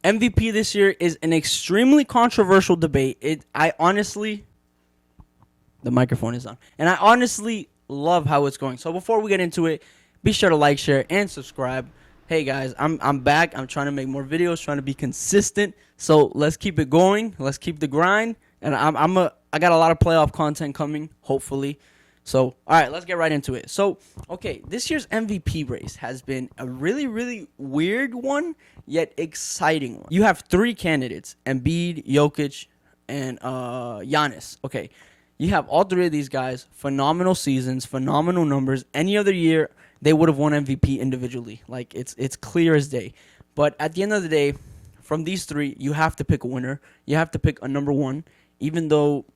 MVP this year is an extremely controversial debate. The microphone is on. And I honestly love how it's going. So before we get into it, be sure to like, share, and subscribe. Hey guys, I'm back. I'm trying to make more videos, trying to be consistent. So let's keep it going. Let's keep the grind. And I got a lot of playoff content coming, hopefully. So, all right, let's get right into it. So, okay, this year's MVP race has been a really, really weird one, yet exciting one. You have three candidates, Embiid, Jokic, and Giannis. Okay, you have all three of these guys, phenomenal seasons, phenomenal numbers. Any other year, they would have won MVP individually. Like, it's clear as day. But at the end of the day, from these three, you have to pick a winner. You have to pick a number one, even though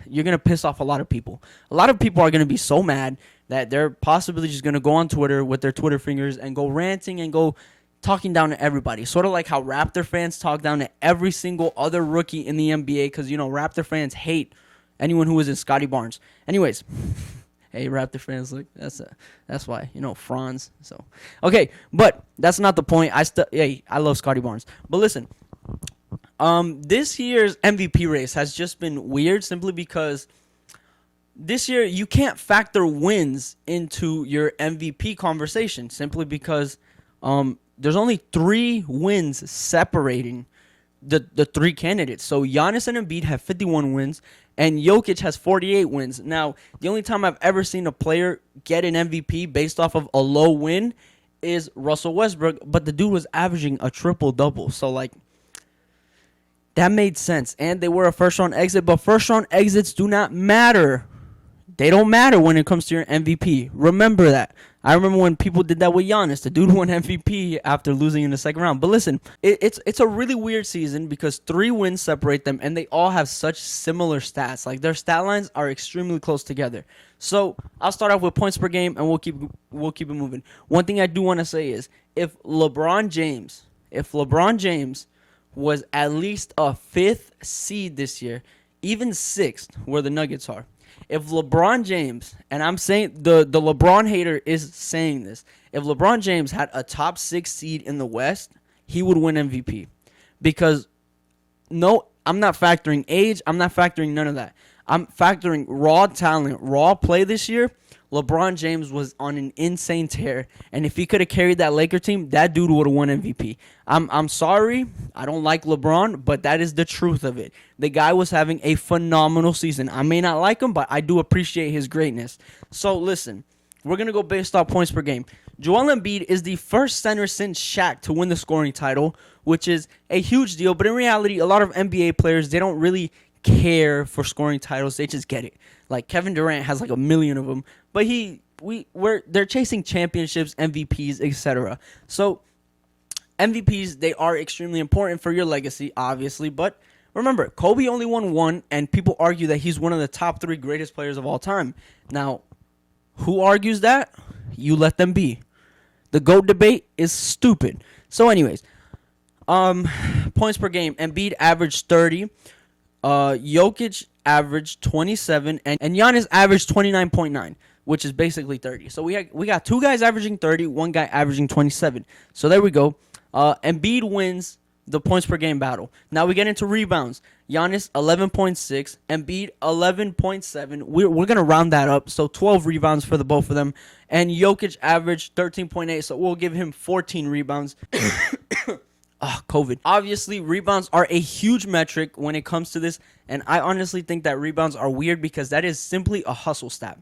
you're going to piss off a lot of people. A lot of people are going to be so mad that they're possibly just going to go on Twitter with their Twitter fingers and go ranting and go talking down to everybody. Sort of like how Raptor fans talk down to every single other rookie in the NBA because, you know, Raptor fans hate anyone who isn't Scotty Barnes. Anyways, hey, Raptor fans, look, that's why, you know, Franz. So, okay, but that's not the point. I love Scotty Barnes. But listen, this year's MVP race has just been weird simply because this year you can't factor wins into your MVP conversation simply because there's only 3 wins separating the 3 candidates. So Giannis and Embiid have 51 wins and Jokic has 48 wins. Now, the only time I've ever seen a player get an MVP based off of a low win is Russell Westbrook, but the dude was averaging a triple-double. So, like, that made sense. And they were a first-round exit, but first-round exits do not matter. They don't matter when it comes to your MVP. Remember that. I remember when people did that with Giannis. The dude won MVP after losing in the second round. But listen, it's a really weird season because 3 wins separate them, and they all have such similar stats. Like, their stat lines are extremely close together. So I'll start off with points per game, and we'll keep it moving. One thing I do want to say is if LeBron James was at least a 5th seed this year, even 6th, where the Nuggets are. If LeBron James, and I'm saying the LeBron hater is saying this, if LeBron James had a top 6 seed in the West, he would win MVP. Because, no, I'm not factoring age. I'm not factoring none of that. I'm factoring raw talent, raw play this year. LeBron James was on an insane tear, and if he could have carried that Laker team, that dude would have won MVP. I'm sorry, I don't like LeBron, but that is the truth of it. The guy was having a phenomenal season. I may not like him, but I do appreciate his greatness. So listen, we're going to go based off points per game. Joel Embiid is the first center since Shaq to win the scoring title, which is a huge deal, but in reality, a lot of NBA players, they don't really care for scoring titles. They just get it. Like Kevin Durant has like a million of them, but they're chasing championships, MVPs, etc. So MVPs, they are extremely important for your legacy, obviously, but remember, Kobe only won 1, and people argue that he's one of the top 3 greatest players of all time. Now, who argues that? You let them be. The GOAT debate is stupid. So anyways, points per game, Embiid averaged 30. Jokic averaged 27, and Giannis averaged 29.9, which is basically 30. So we got 2 guys averaging 30, 1 guy averaging 27. So there we go. Embiid wins the points per game battle. Now we get into rebounds. Giannis 11.6, Embiid 11.7. We're gonna round that up. So 12 rebounds for the both of them, and Jokic averaged 13.8. So we'll give him 14 rebounds. COVID. Obviously, rebounds are a huge metric when it comes to this, and I honestly think that rebounds are weird because that is simply a hustle stat.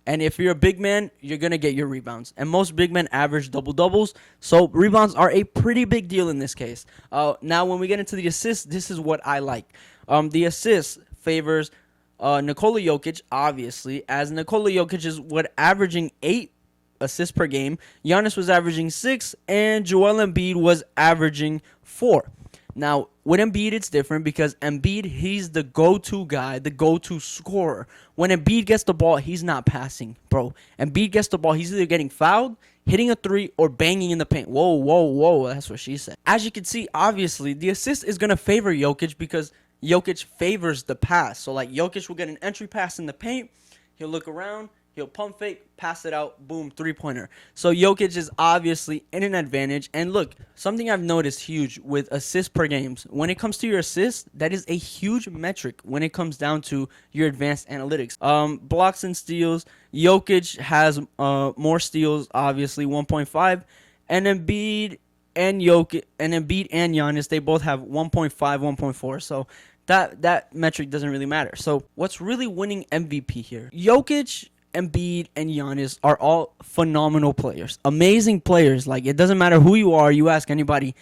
And if you're a big man, you're going to get your rebounds. And most big men average double-doubles, so rebounds are a pretty big deal in this case. Now, when we get into the assists, this is what I like. The assists favors Nikola Jokic, obviously, as Nikola Jokic is averaging 8 assists per game. Giannis was averaging 6, and Joel Embiid was averaging 4. Now, with Embiid, it's different because Embiid, he's the go-to guy, the go-to scorer. When Embiid gets the ball, he's not passing, bro. Embiid gets the ball, he's either getting fouled, hitting a 3, or banging in the paint. Whoa, whoa, whoa, that's what she said. As you can see, obviously, the assist is going to favor Jokic because Jokic favors the pass. So, like, Jokic will get an entry pass in the paint, he'll look around, He'll pump fake, pass it out, boom, three-pointer. So Jokic is obviously in an advantage. And look, something I've noticed huge with assists per games. When it comes to your assists, that is a huge metric when it comes down to your advanced analytics. Blocks and steals. Jokic has more steals, obviously, 1.5. And Embiid and Giannis, they both have 1.5, 1.4. So that metric doesn't really matter. So what's really winning MVP here? Jokic, Embiid, and Giannis are all phenomenal players. Amazing players. Like, it doesn't matter who you are. You ask anybody,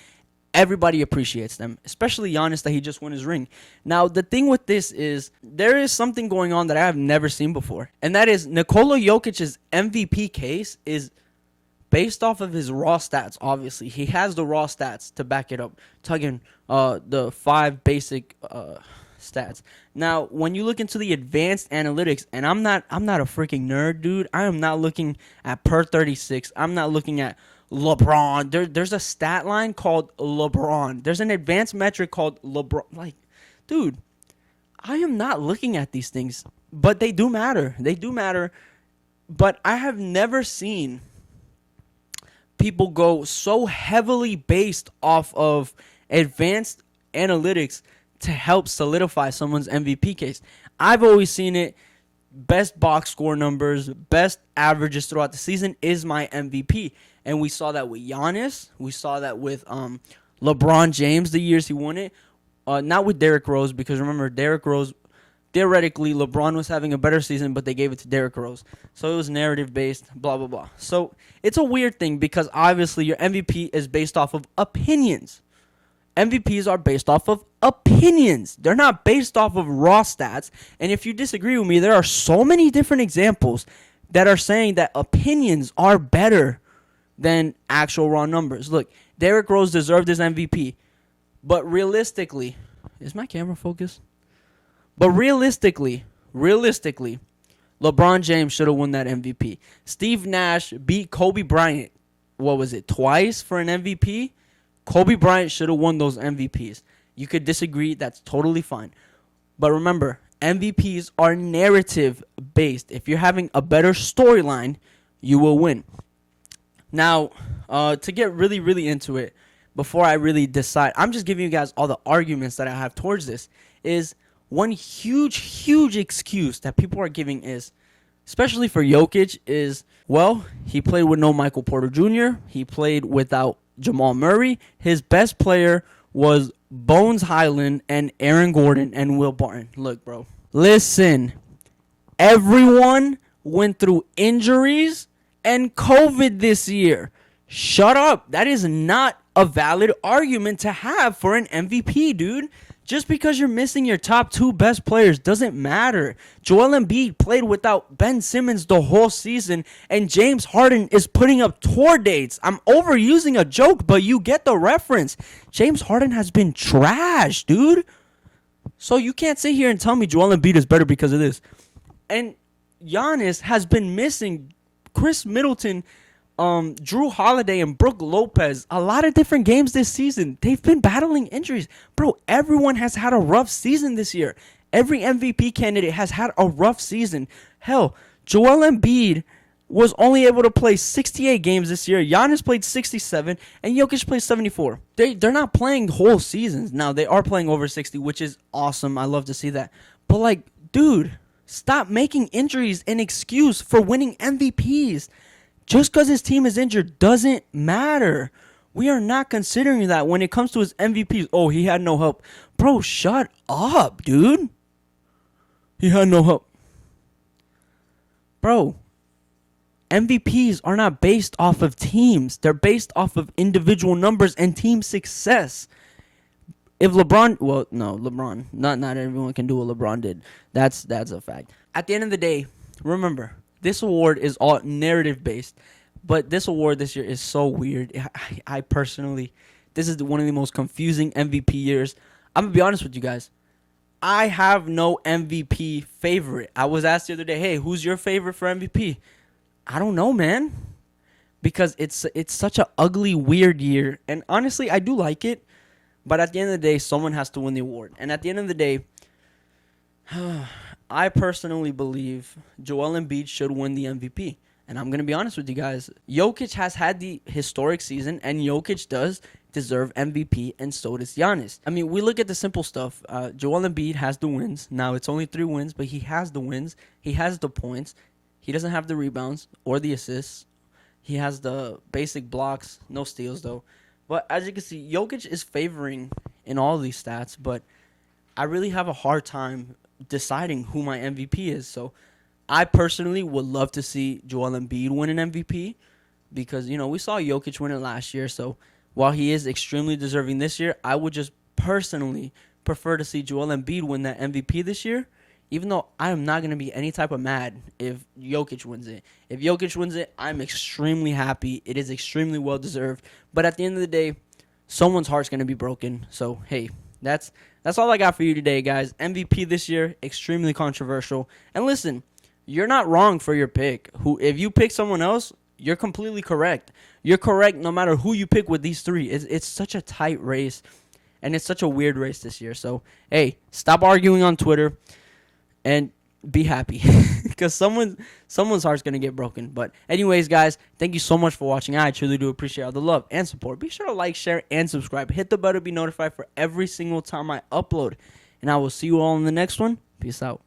everybody appreciates them, especially Giannis that he just won his ring. Now, the thing with this is there is something going on that I have never seen before, and that is Nikola Jokic's MVP case is based off of his raw stats. Obviously, he has the raw stats to back it up, tugging the 5 basic stats. Now, when you look into the advanced analytics, and I'm not a freaking nerd, dude. I am not looking at per 36. I'm not looking at LeBron. There's a stat line called LeBron. There's an advanced metric called LeBron. Like, dude, I am not looking at these things, but they do matter. They do matter. But I have never seen people go so heavily based off of advanced analytics to help solidify someone's MVP case. I've always seen it. Best box score numbers, best averages throughout the season is my MVP. And we saw that with Giannis. We saw that with LeBron James the years he won it. Not with Derrick Rose, because remember, Derrick Rose, theoretically, LeBron was having a better season, but they gave it to Derrick Rose. So it was narrative-based, blah, blah, blah. So it's a weird thing because obviously your MVP is based off of opinions. MVPs are based off of opinions. They're not based off of raw stats. And if you disagree with me, there are so many different examples that are saying that opinions are better than actual raw numbers. Look, Derrick Rose deserved his MVP. But realistically, is my camera focused? But realistically, LeBron James should have won that MVP. Steve Nash beat Kobe Bryant, what was it, twice for an MVP? Kobe Bryant should have won those MVPs. You could disagree. That's totally fine. But remember, MVPs are narrative-based. If you're having a better storyline, you will win. Now, to get really, really into it, before I really decide, I'm just giving you guys all the arguments that I have towards this, is one huge excuse that people are giving is, especially for Jokic, is, well, he played with no Michael Porter Jr., he played without Jamal Murray. His best player was Bones Highland and Aaron Gordon and Will Barton. Look, bro. Listen. Everyone went through injuries and COVID this year. Shut up. That is not a valid argument to have for an MVP, dude. Just because you're missing your top 2 best players doesn't matter. Joel Embiid played without Ben Simmons the whole season, and James Harden is putting up tour dates. I'm overusing a joke, but you get the reference. James Harden has been trash, dude. So you can't sit here and tell me Joel Embiid is better because of this. And Giannis has been missing Chris Middleton, Drew Holiday, and Brook Lopez a lot of different games this season. They've been battling injuries. Bro, everyone has had a rough season this year. Every MVP candidate has had a rough season. Hell, Joel Embiid was only able to play 68 games this year. Giannis played 67, and Jokic played 74. They're not playing whole seasons. Now, they are playing over 60, which is awesome. I love to see that. But, like, dude, stop making injuries an excuse for winning MVPs. Just because his team is injured doesn't matter. We are not considering that when it comes to his MVPs. Oh, he had no help. Bro, shut up, dude. He had no help. Bro, MVPs are not based off of teams. They're based off of individual numbers and team success. If LeBron, well, no, LeBron, not everyone can do what LeBron did. That's a fact. At the end of the day, remember, this award is all narrative-based, but this award this year is so weird. I personally, this is one of the most confusing MVP years. I'm going to be honest with you guys. I have no MVP favorite. I was asked the other day, hey, who's your favorite for MVP? I don't know, man, because it's such an ugly, weird year. And honestly, I do like it, but at the end of the day, someone has to win the award. And at the end of the day, I personally believe Joel Embiid should win the MVP. And I'm going to be honest with you guys. Jokic has had the historic season, and Jokic does deserve MVP, and so does Giannis. I mean, we look at the simple stuff. Joel Embiid has the wins. Now, it's only 3 wins, but he has the wins. He has the points. He doesn't have the rebounds or the assists. He has the basic blocks. No steals, though. But as you can see, Jokic is favoring in all of these stats, but I really have a hard time deciding who my MVP is. So I personally would love to see Joel Embiid win an MVP because, we saw Jokic win it last year. So while he is extremely deserving this year, I would just personally prefer to see Joel Embiid win that MVP this year, even though I am not going to be any type of mad if Jokic wins it. If Jokic wins it, I'm extremely happy. It is extremely well-deserved. But at the end of the day, someone's heart's going to be broken. So, hey, that's all I got for you today, guys. MVP this year, extremely controversial. And listen, you're not wrong for your pick. If you pick someone else, you're completely correct. You're correct no matter who you pick with these 3. It's such a tight race, and it's such a weird race this year. So, hey, stop arguing on Twitter and be happy because someone's heart's going to get broken. But anyways, guys, thank you so much for watching. I truly do appreciate all the love and support. Be sure to like, share, and subscribe. Hit the bell to be notified for every single time I upload. And I will see you all in the next one. Peace out.